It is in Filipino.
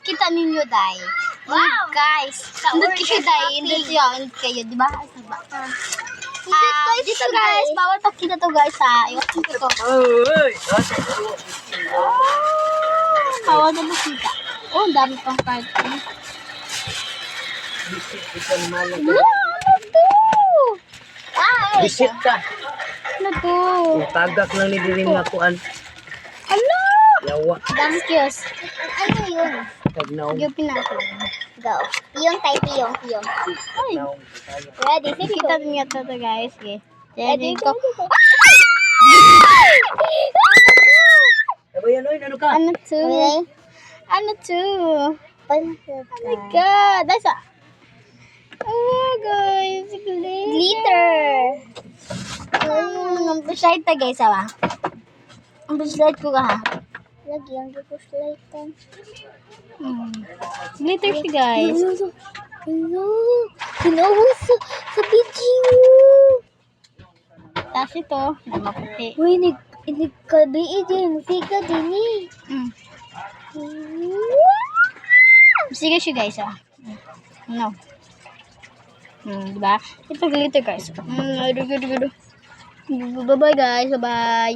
kita ninyo, day. Wow! Guys, indot kayo, day. Indot kayo, di ba? Dito, guys. Bawal pakita to, guys, ha. Iwasan ko to. Bawal na makita. Oh, ang dami pang card. Ano to? Bisit ka. Ano to? Tagak lang ni diri nga kuan. Ano? Yawa. Damkyos. Ano yun? Tagnaw. Yung pinako. Go. Piyong tayo, piyong. Ay. Ready? Kita niyo to, guys. Okay. Ready? Go. Ano yan, oy? Ano ka? Ano to? Ano to? Oh my God. That's a... Oh, guys. Glitter. Ang flashlight ta, guys, ha? Ang flashlight ko ka, ha? Lagi ang flashlightan. Glitter siya, guys. Hello. Hello. Sa video. Tapos ito, na maputi. Uy, nagkabii din. Fika din, eh. Sige siya, guys, ha? No. Diba? Ito glitter, guys. Bye-bye, guys. Bye-bye.